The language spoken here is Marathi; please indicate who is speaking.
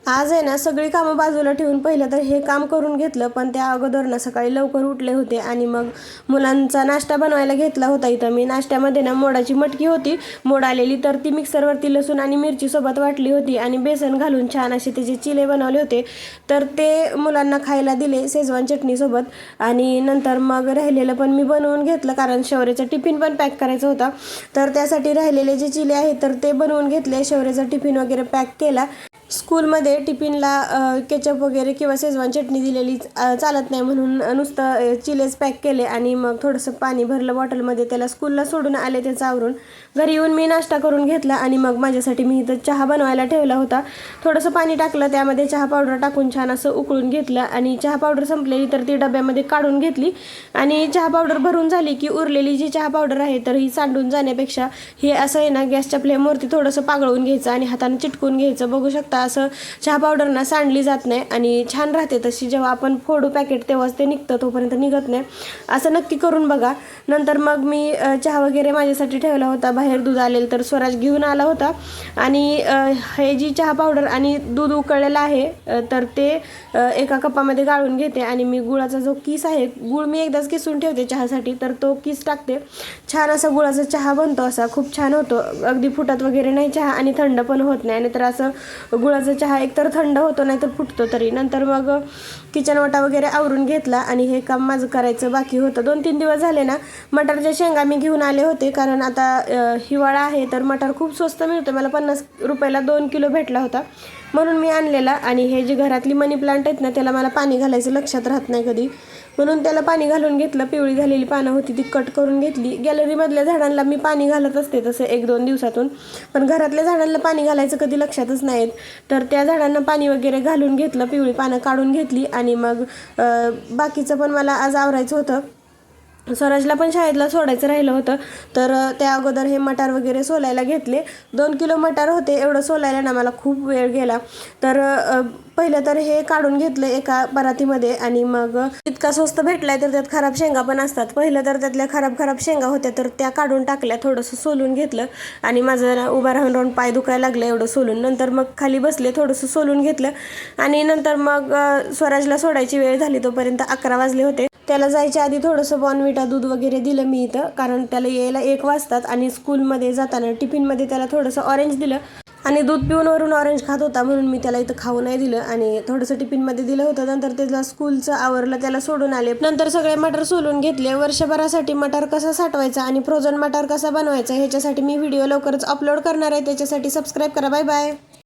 Speaker 1: आज आहे ना सगळी कामं बाजूला ठेवून पहिलं तर हे काम करून घेतलं, पण त्या अगोदर ना सकाळी लवकर उठले होते आणि मग मुलांचा नाश्ता बनवायला घेतला होता. इथं मी नाश्त्यामध्ये ना मोडाची मटकी होती, मोड आलेली, तर ती मिक्सरवरती लसूण आणि मिरची सोबत वाटली होती आणि बेसन घालून छान असे त्याचे चिले बनवले होते. तर ते मुलांना खायला दिले शेजवान चटणीसोबत आणि नंतर मग राहिलेलं पण मी बनवून घेतलं, कारण शौर्याचा टिफिन पण पॅक करायचा होता. तर त्यासाठी राहिलेले जे चिले आहेत तर ते बनवून घेतले. शौर्याचा टिफिन वगैरे पॅक केला. स्कूलमध्ये टिफिनला केचप वगैरे किंवा शेजवान चटणी दिलेली चालत नाही, म्हणून नुसतं चिलेच पॅक केले आणि मग थोडंसं पाणी भरलं बॉटलमध्ये, त्याला स्कूलला सोडून आले त्याचं आवरून. घरी येऊन मी नाश्ता करून घेतला आणि मग माझ्यासाठी मी इथं चहा बनवायला ठेवला होता. थोडंसं पाणी टाकलं, त्यामध्ये चहा पावडर टाकून छान असं उकळून घेतलं आणि चहा पावडर संपलेली तर ती डब्यामध्ये काढून घेतली. आणि चहा पावडर भरून झाली की उरलेली जी चहा पावडर आहे तर ही सांडून जाण्यापेक्षा हे असं आहे ना गॅसच्या फ्लेमवरती थोडंसं पागळून घ्यायचं आणि हाताने चिटकून घ्यायचं. बघू शकता असं चहा पावडर ना सांडली जात नाही आणि छान राहते तशी. जेव्हा आपण फोडू पॅकेट तेव्हाच ते निघतं, तोपर्यंत निघत नाही. असं नक्की करून बघा. नंतर मग मी चहा वगैरे माझ्यासाठी ठेवला होता. बाहेर दूध आलेलं तर स्वराज घेऊन आला होता आणि हे जी चहा पावडर आणि दूध उकळलेलं आहे तर ते एका कपामध्ये गाळून घेते आणि मी गुळाचा जो किस आहे, गुळ मी एकदाच किसून ठेवते चहासाठी, तर तो किस टाकते. छान असा गुळाचा चहा बनतो, असा खूप छान होतो. अगदी फुटत वगैरे नाही चहा आणि थंड पण होत नाही. आणि तर असं गुळाचा चहा एकतर थंड होतो नाही तर फुटतो तरी. नंतर मग किचन वाटा वगैरे आवरून घेतला आणि हे काम माझं करायचं बाकी होतं. 2-3 दिवस झाले ना मटारच्या शेंगा मी घेऊन आले होते, कारण आता हिवाळा आहे तर मटार खूप स्वस्त मिळतो. मला 50 रुपयाला 2 किलो भेटला होता, म्हणून मी आणलेला. आणि हे जी घरातली मनी प्लांट आहेत ना त्याला मला पाणी घालायचं लक्षात राहत नाही कधी, म्हणून त्याला पाणी घालून घेतलं. पिवळी झालेली पानं होती ती कट करून घेतली. गॅलरीमधल्या झाडांना मी पाणी घालत असते तसं 1-2 दिवसातून, पण घरातल्या झाडांना पाणी घालायचं कधी लक्षातच नाहीत. तर त्या झाडांना पाणी वगैरे घालून घेतलं, पिवळी पानं काढून घेतली आणि मग बाकीचं पण मला आज आवरायचं होतं. स्वराजला पण शाळेतला सोडायचं राहिलं होतं, तर त्या अगोदर हे मटार वगैरे सोलायला घेतले. 2 किलो मटार होते, एवढं सोलायला ना मला खूप वेळ गेला. तर पहिलं तर हे काढून घेतलं एका परातीमध्ये आणि मग इतका स्वस्त भेटलाय तर त्यात खराब शेंगा पण असतात. पहिलं तर त्यातल्या खराब शेंगा होत्या तर त्या काढून टाकल्या, थोडंसं सोलून घेतलं आणि माझं उभा राहून पाय दुखायला लागलं एवढं सोलून. नंतर मग खाली बसले, थोडंसं सोलून घेतलं आणि नंतर मग स्वराजला सोडायची वेळ झाली, तोपर्यंत 11 वाजले होते. त्याला जायच्या आधी थोडंसं बॉर्नव्हिटा दूध वगैरे दिलं मी इथं, कारण त्याला यायला 1 वाजतात आणि स्कूलमध्ये जाताना टिफिनमध्ये त्याला थोडंसं ऑरेंज दिलं आणि दूध पिऊन वरून ऑरेंज खात होता, म्हणून मी त्याला इथं खाऊ नाही दिलं आणि थोडंसं टिफिनमध्ये दिलं होतं. नंतर त्याला स्कूलचं आवरलं, त्याला सोडून आले. नंतर सगळे मटार सोलून घेतले. वर्षभरासाठी मटार कसा साठवायचा आणि फ्रोझन मटार कसा बनवायचा ह्याच्यासाठी मी व्हिडिओ लवकरच अपलोड करणार आहे, त्याच्यासाठी सबस्क्राईब करा. Bye bye.